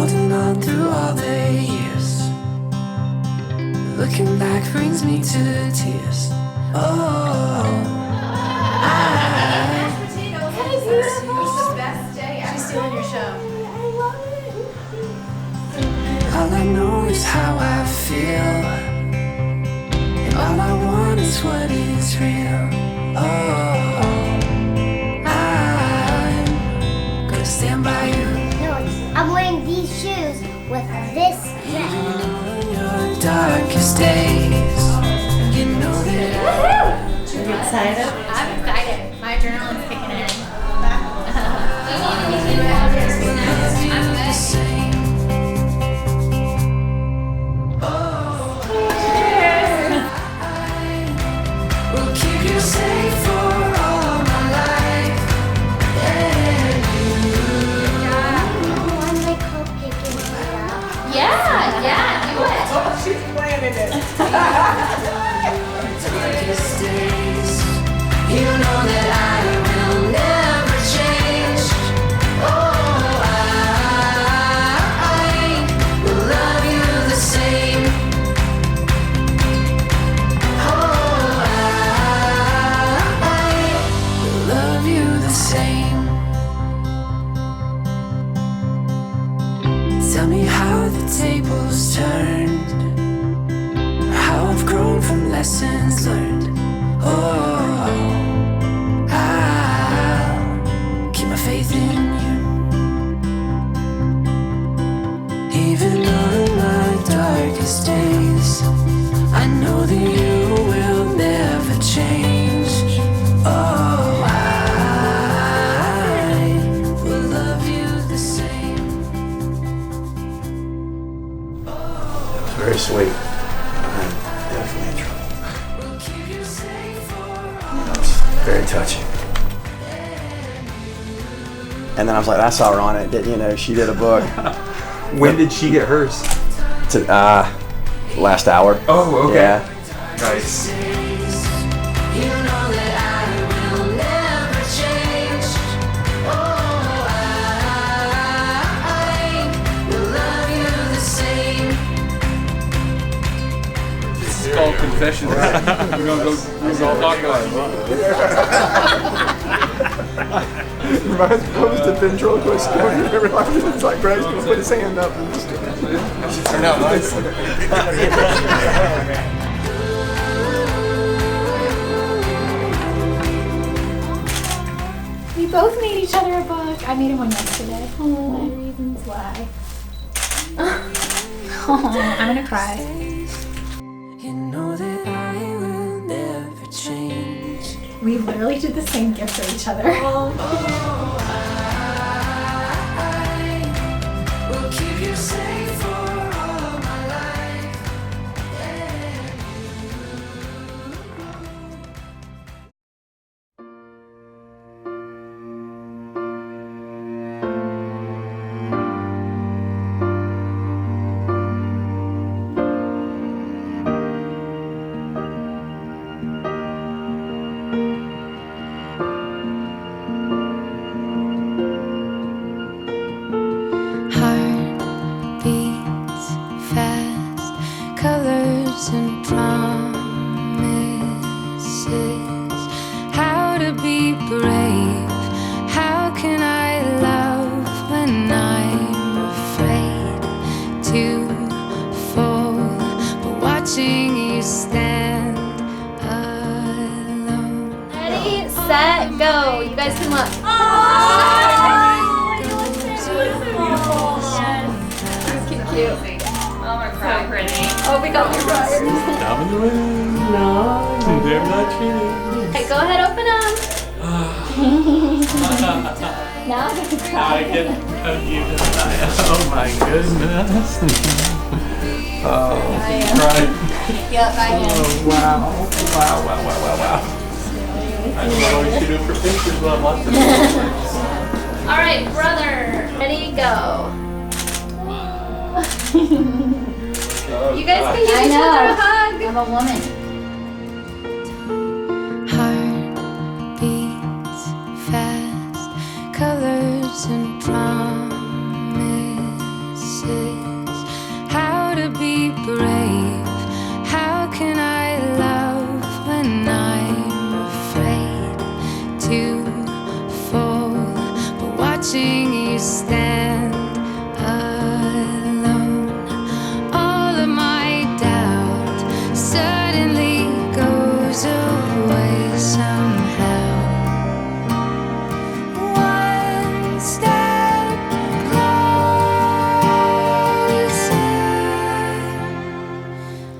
holding on through all the years. Looking back brings me to tears. Oh, This is the best day. She's stealing your show. all I know is how I feel, and all I want is what is real. Oh, I'm gonna stand by you. I'm wearing these shoes with this dress. On your darkest days, you know that Are you excited? I'm excited. My adrenaline's kicking in. I'm the same. We'll keep you safe for all my life. And One my cupcake in here. Yeah, do it. Oh, she's planning it. darkest days, you know that I will never change. Oh, I will love you the same. Oh, I will love you the same. Tell me how the tables turned, how I've grown from lessons learned. Oh, I'll keep my faith in you. Even on my darkest days, I know that you will never change. Oh, I will love you the same. Very sweet. I'm definitely in trouble. We'll keep you safe for That was very touching. And then I was like, that's ironic that, she did a book. When did she get hers? To, last hour. Oh, okay. Yeah. Nice. days. You know that I will never change. Oh, I will love you the same. This is called confessions. We're gonna go talk about Reminds me of the ventriloquist guy. Remember, it's like Brad's gonna put his hand up and just. We both made each other a book. I made him one yesterday. Oh, my reasons why. Oh, I'm gonna cry. You know that I will never change. We literally did the same gift for each other. I will keep you safe for all my life. Heart beats fast, colors and promises. How to be brave? How can I love when I'm afraid to fall? But watching you stand alone. Ready, set, go. You guys can look. Cute. Oh, we're so pretty. Oh, we got your brothers. Diamond ring. No. They're not cheating. Okay, go ahead, open them. Now I can cry. I get you. Oh my goodness. Oh, right. Yep, I am. Oh, wow. Wow. I don't know what we should do for pictures, but lots of All right, brother. Ready, go. You guys can give each other a hug. I'm a woman. Heart beats fast, colors and promises. watching you stand alone. All of my doubt suddenly goes away somehow. One step closer.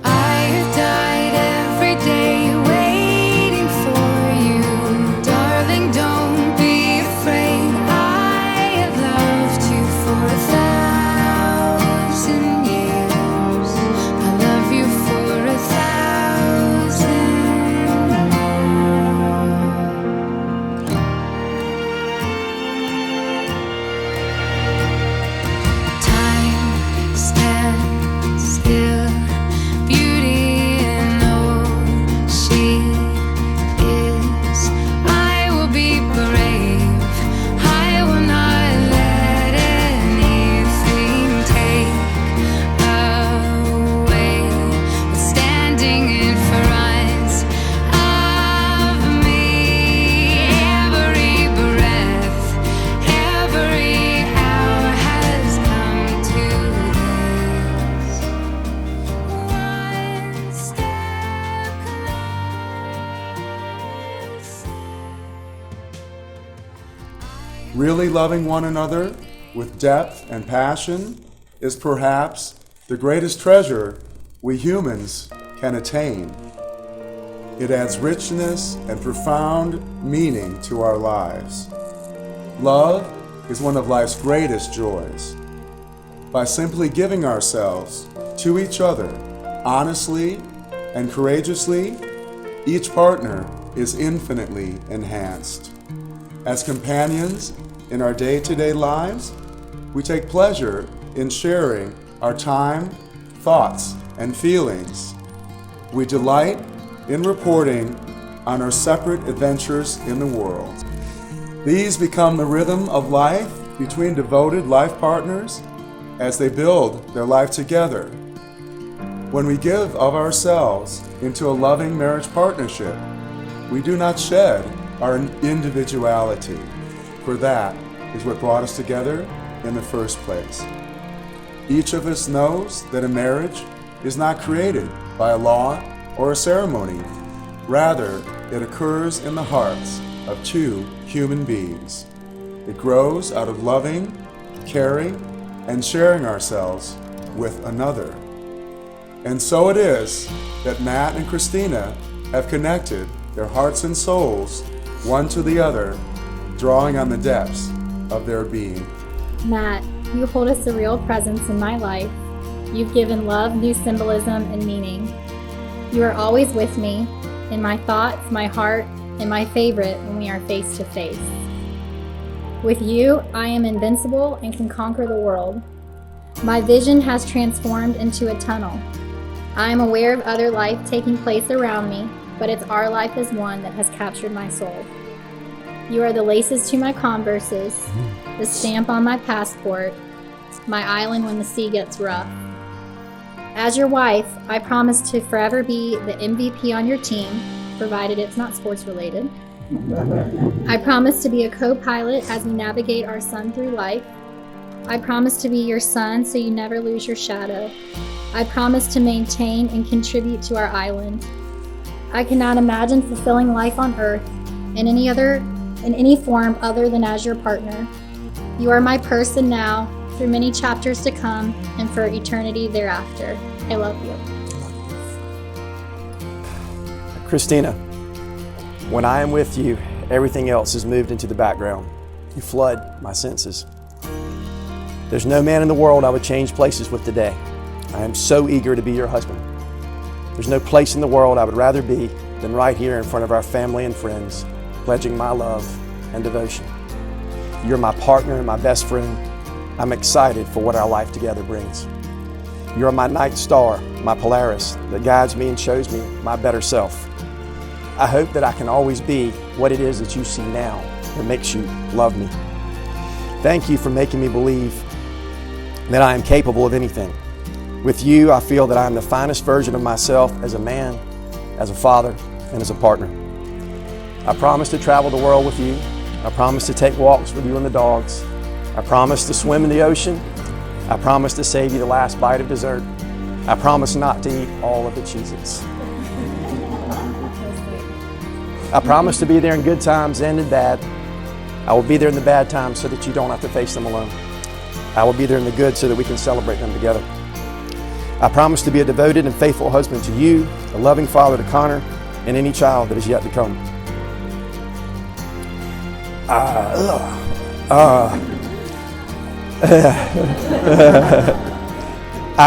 I have died every day waiting for you. Darling, don't be afraid. I have loved you for 1,000 years. I love you for 1,000 more. Time stands still. Beauty in all she is. I will be brave. I will not let anything take away what's standing in front of me. Every breath, every hour has come to this. One step closer. Really loving one another with depth and passion is perhaps the greatest treasure we humans can attain. It adds richness and profound meaning to our lives. Love is one of life's greatest joys. By simply giving ourselves to each other honestly and courageously, each partner is infinitely enhanced. As companions in our day-to-day lives, we take pleasure in sharing our time, thoughts, and feelings. We delight in reporting on our separate adventures in the world. These become the rhythm of life between devoted life partners as they build their life together. When we give of ourselves into a loving marriage partnership, we do not shed our individuality, for that is what brought us together in the first place. Each of us knows that a marriage is not created by a law or a ceremony. Rather, it occurs in the hearts of two human beings. It grows out of loving, caring, and sharing ourselves with another. And so it is that Matt and Christina have connected their hearts and souls one to the other, drawing on the depths of their being. Matt, you hold a surreal presence in my life. You've given love new symbolism and meaning. You are always with me, in my thoughts, my heart, and my favorite when we are face to face. With you, I am invincible and can conquer the world. My vision has transformed into a tunnel. I am aware of other life taking place around me, but it's our life as one that has captured my soul. You are the laces to my Converses, the stamp on my passport, my island when the sea gets rough. As your wife, I promise to forever be the MVP on your team, provided it's not sports related. I promise to be a co-pilot as we navigate our son through life. I promise to be your sun so you never lose your shadow. I promise to maintain and contribute to our island. I cannot imagine fulfilling life on Earth in any form other than as your partner. You are my person now, through many chapters to come, and for eternity thereafter. I love you. Christina, when I am with you, everything else is moved into the background. You flood my senses. There's no man in the world I would change places with today. I am so eager to be your husband. There's no place in the world I would rather be than right here in front of our family and friends, pledging my love and devotion. You're my partner and my best friend. I'm excited for what our life together brings. You're my night star, my Polaris, that guides me and shows me my better self. I hope that I can always be what it is that you see now that makes you love me. Thank you for making me believe that I am capable of anything. With you, I feel that I am the finest version of myself as a man, as a father, and as a partner. I promise to travel the world with you. I promise to take walks with you and the dogs. I promise to swim in the ocean. I promise to save you the last bite of dessert. I promise not to eat all of the Cheez-Its. I promise to be there in good times and in bad. I will be there in the bad times so that you don't have to face them alone. I will be there in the good so that we can celebrate them together. I promise to be a devoted and faithful husband to you, a loving father to Connor, and any child that is yet to come. I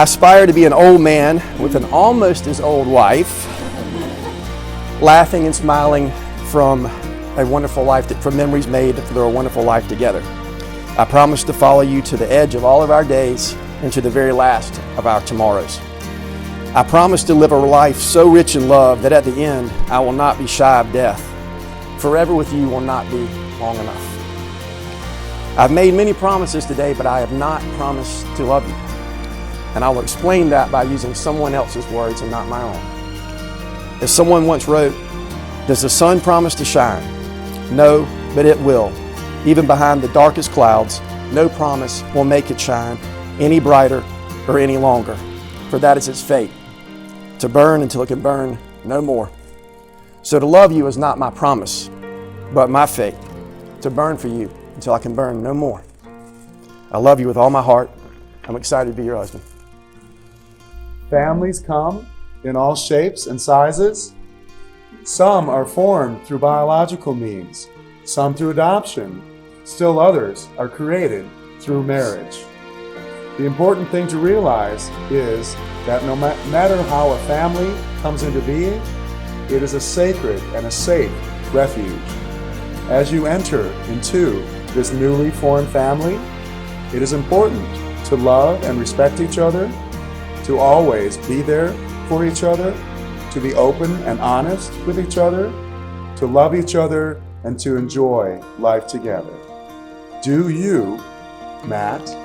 aspire to be an old man with an almost as old wife, laughing and smiling from a wonderful life, from memories made through a wonderful life together. I promise to follow you to the edge of all of our days and to the very last of our tomorrows. I promise to live a life so rich in love that at the end I will not be shy of death. Forever with you will not be long enough. I've made many promises today, but I have not promised to love you. And I will explain that by using someone else's words and not my own. As someone once wrote, does the sun promise to shine? No, but it will. Even behind the darkest clouds, no promise will make it shine any brighter or any longer. For that is its fate, to burn until it can burn no more. So to love you is not my promise, but my fate, to burn for you until I can burn no more. I love you with all my heart. I'm excited to be your husband. Families come in all shapes and sizes. Some are formed through biological means, some through adoption. Still others are created through marriage. The important thing to realize is that no matter how a family comes into being, it is a sacred and a safe refuge. As you enter into this newly formed family, it is important to love and respect each other, to always be there for each other, to be open and honest with each other, to love each other, and to enjoy life together. Do you, Matt,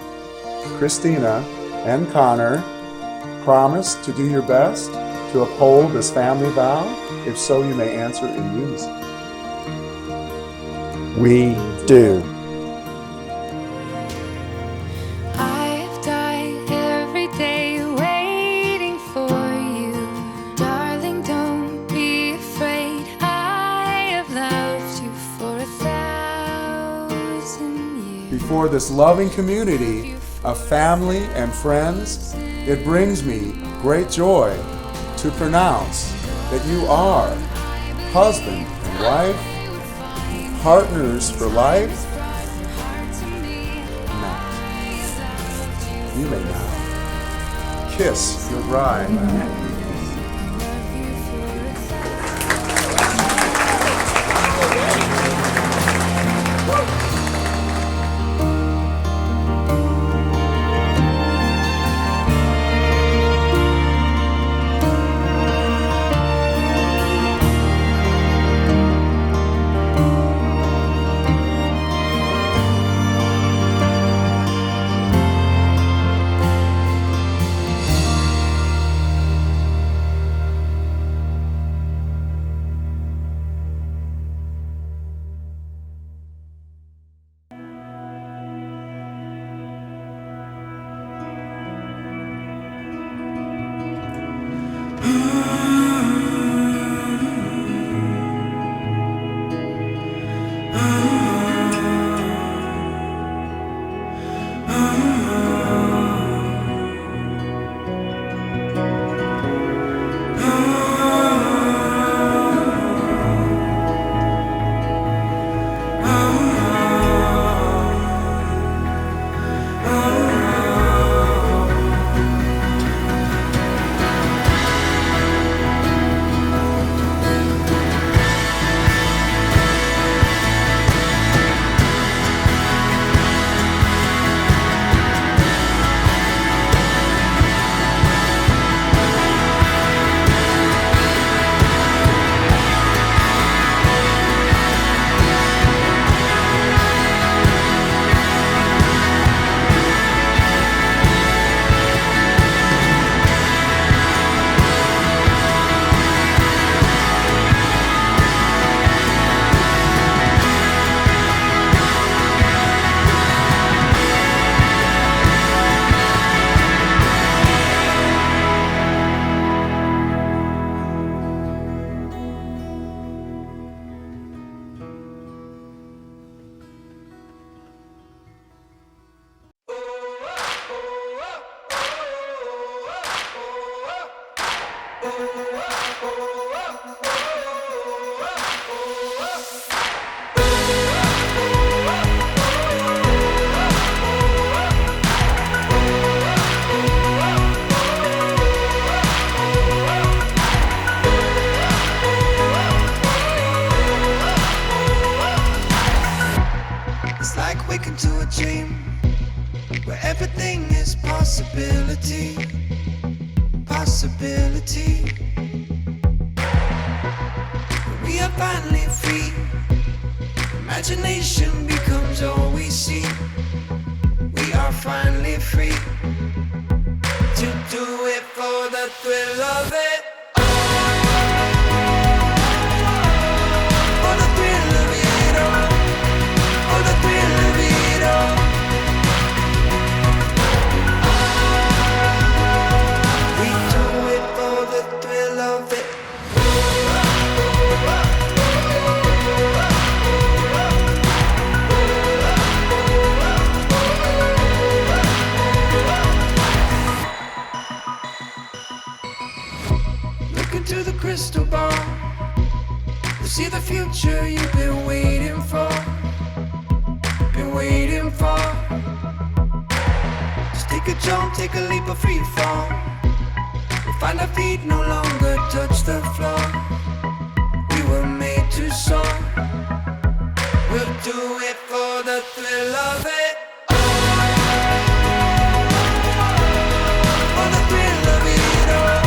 Christina, and Connor, promise to do your best to uphold this family vow? If so, you may answer in unison. We do. I've died every day waiting for you. Darling, don't be afraid. I have loved you for 1,000 years. Before this loving community of family and friends, it brings me great joy to pronounce that you are husband and wife, partners for life. Now, you may now kiss your bride. to a dream where everything is possibility, possibility. We are finally free. Imagination becomes all we see. We are finally free to do it for the thrill of it. For the thrill of it all. For the thrill of it all. We do it for the thrill of it. Look into the crystal ball. You see the future you've been waiting for. Been waiting for. Just take a jump, take a leap of free fall. We'll find our feet no longer touch the floor. We were made to soar. We'll do it for the thrill of it. For the thrill of it all.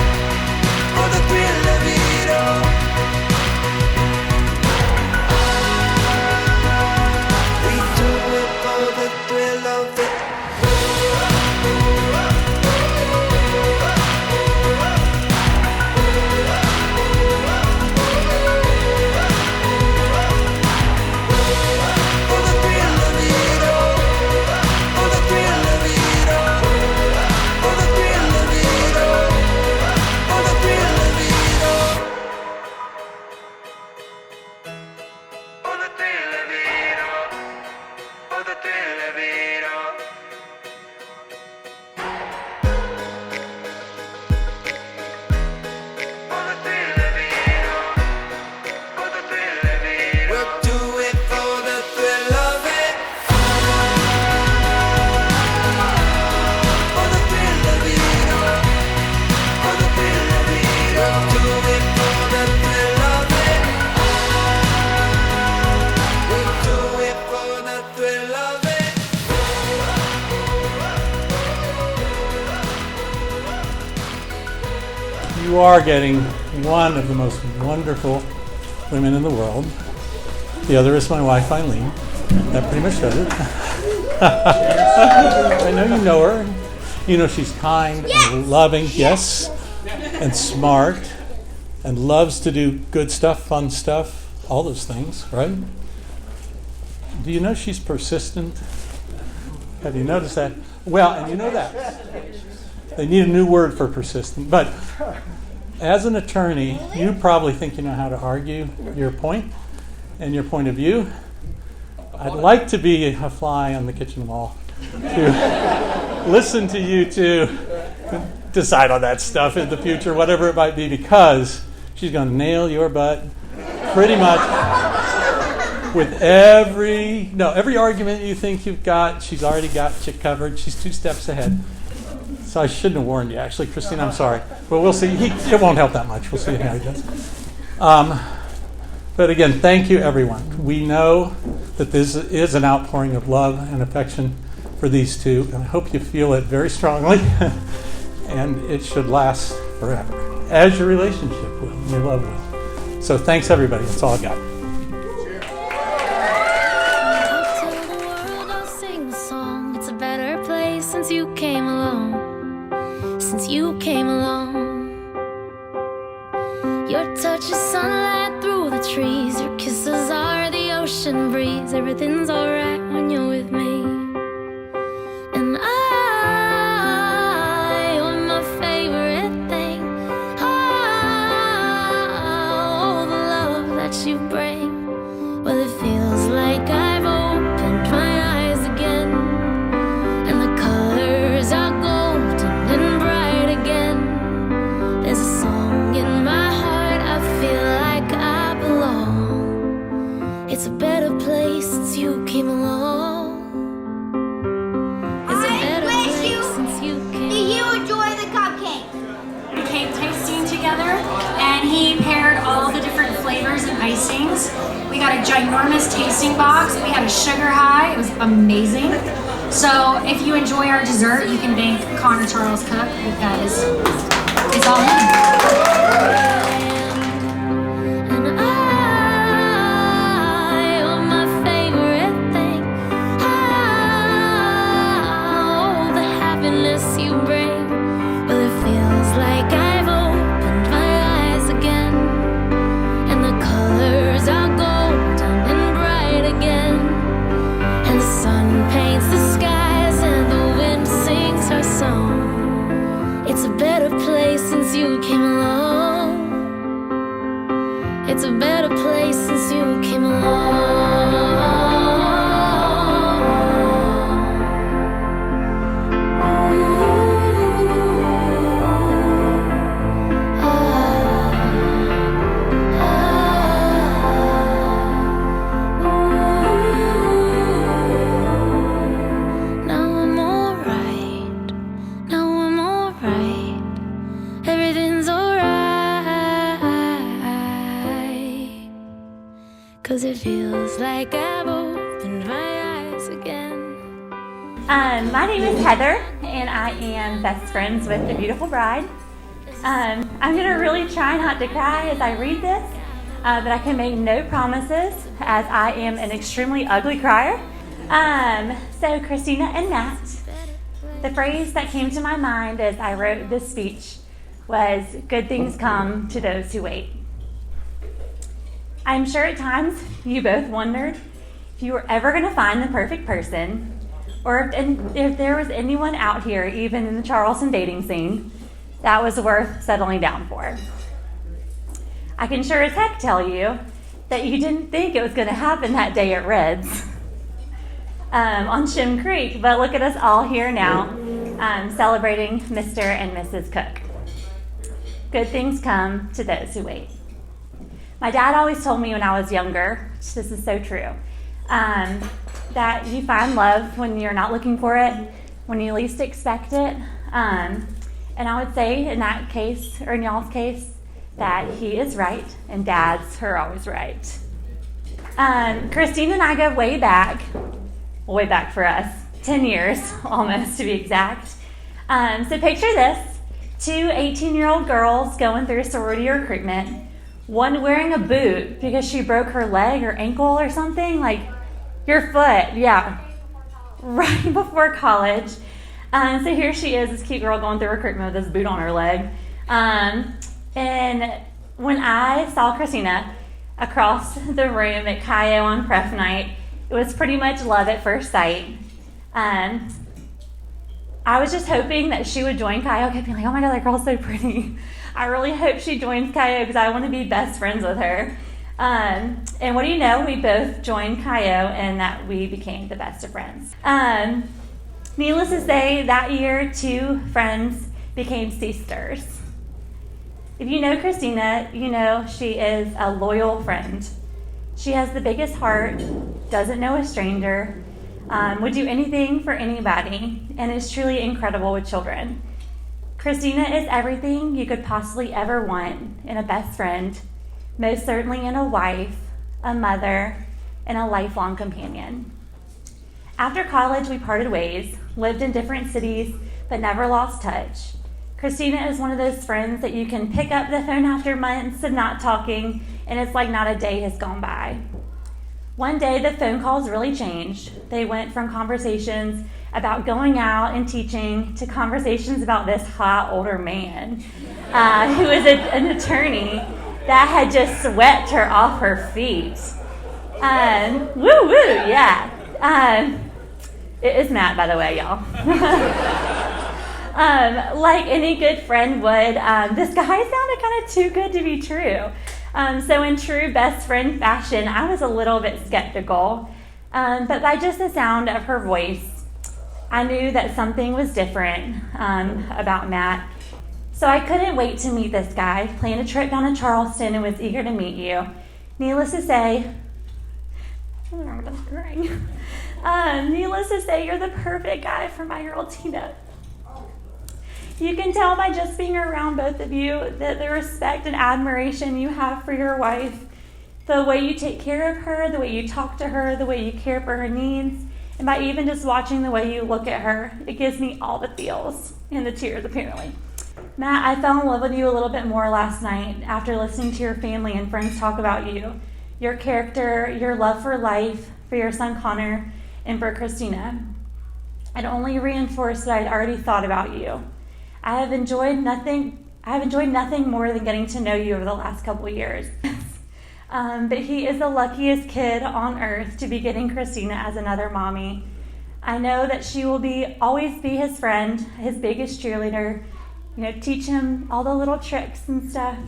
For the thrill of it all. We do it for the thrill of it. For the thrill of it all. For the thrill of it all. For the thrill of it all. For the thrill of it all. For the thrill of it all. For the thrill of it all. For the thrill of it all. For the thrill of it all. We'll do it for the thrill of it. For the thrill of it all. For the thrill of it all. We'll do it for the thrill of it. We'll do it for the thrill of it. You are getting one of the most wonderful women in the world. The other is my wife, Eileen. That pretty much does it. I know you know her. You know she's kind and loving, yes, and smart, and loves to do good stuff, fun stuff, all those things, right? Do you know she's persistent? Have you noticed that? Well, and you know that. They need a new word for persistent. But as an attorney, you probably think you know how to argue your point and your point of view. I'd like to be a fly on the kitchen wall to listen to you two decide on that stuff in the future, whatever it might be, because she's going to nail your butt pretty much with every argument you think you've got. She's already got you covered. She's 2 steps ahead. So I shouldn't have warned you, actually, Christina. I'm sorry, but we'll see. It won't help that much. We'll see how he does. But again, thank you, everyone. We know that this is an outpouring of love and affection for these two, and I hope you feel it very strongly, and it should last forever, as your relationship will, and your love will. So thanks, everybody. That's all I got. I'll tell the world, I'll sing the song. It's a better place since you came along. Since you came along. Your touch is sunlight through the trees. Your kisses are the ocean breeze. Everything's alright when you're with me. And you're my favorite thing. Oh, the love that you bring. Well, it feels like I've opened my eyes again, and the colors are golden and bright again. There's a song in my heart, I feel like I belong. It's a better place since you came along. We got a ginormous tasting box. We had a sugar high. It was amazing. So if you enjoy our dessert, you can thank Connor Charles Cook because it's all him. It's a better place since you came along. It's a better place since you came Cause it feels like I've opened my eyes again. My name is Heather, and I am best friends with the beautiful bride. I'm gonna really try not to cry as I read this, but I can make no promises as I am an extremely ugly crier. So Christina and Matt, the phrase that came to my mind as I wrote this speech was, good things come to those who wait. I'm sure at times you both wondered if you were ever going to find the perfect person, or if there was anyone out here, even in the Charleston dating scene, that was worth settling down for. I can sure as heck tell you that you didn't think it was going to happen that day at Red's on Shim Creek, but look at us all here now celebrating Mr. and Mrs. Cook. Good things come to those who wait. My dad always told me when I was younger, this is so true, that you find love when you're not looking for it, when you least expect it. And I would say in that case, or in y'all's case, that he is right and dads are always right. Christine and I go way back for us, 10 years almost to be exact. So picture this, 2 18-year-old girls going through sorority recruitment, one wearing a boot because she broke her leg or ankle or something, like your foot, yeah, right before college. So here she is, this cute girl going through recruitment with this boot on her leg. And when I saw Christina across the room at Cayo on prep night, it was pretty much love at first sight. I was just hoping that she would join Cayo. I kept being like, oh my God, that girl's so pretty. I really hope she joins Cayo because I want to be best friends with her. And what do you know? We both joined Cayo and that we became the best of friends. Needless to say, that year, 2 friends became sisters. If you know Christina, you know she is a loyal friend. She has the biggest heart, doesn't know a stranger, would do anything for anybody, and is truly incredible with children. Christina is everything you could possibly ever want in a best friend, most certainly in a wife, a mother, and a lifelong companion. After college, we parted ways, lived in different cities, but never lost touch. Christina is one of those friends that you can pick up the phone after months of not talking, and it's like not a day has gone by. One day, the phone calls really changed. They went from conversations about going out and teaching to conversations about this hot older man who is an attorney that had just swept her off her feet. Woo, yeah. It is Matt, by the way, y'all. Like any good friend would, this guy sounded kind of too good to be true. So in true best friend fashion, I was a little bit skeptical. But by just the sound of her voice, I knew that something was different about Matt. So I couldn't wait to meet this guy, planned a trip down to Charleston and was eager to meet you. Needless to say, you're the perfect guy for my girl Tina. You can tell by just being around both of you that the respect and admiration you have for your wife The way you take care of her, the way you talk to her, the way you care for her needs, and by even just watching the way you look at her, it gives me all the feels and the tears, apparently. Matt, I fell in love with you a little bit more last night after listening to your family and friends talk about you, your character, your love for life, for your son Connor, and for Christina. It only reinforced what I'd already thought about you. I have enjoyed nothing more than getting to know you over the last couple years. But he is the luckiest kid on earth to be getting Christina as another mommy. I know that she will always be his friend, his biggest cheerleader, teach him all the little tricks and stuff.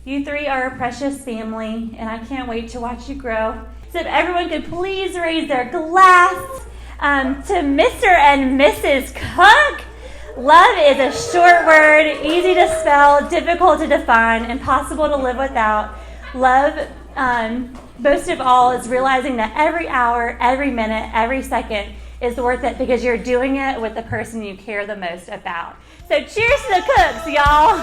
You three are a precious family, and I can't wait to watch you grow. So if everyone could please raise their glass to Mr. and Mrs. Cook. Love is a short word, easy to spell, difficult to define, impossible to live without. Love, most of all, is realizing that every hour, every minute, every second is worth it because you're doing it with the person you care the most about. So cheers to the cooks, y'all.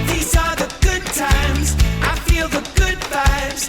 These are the good times. I feel the good vibes.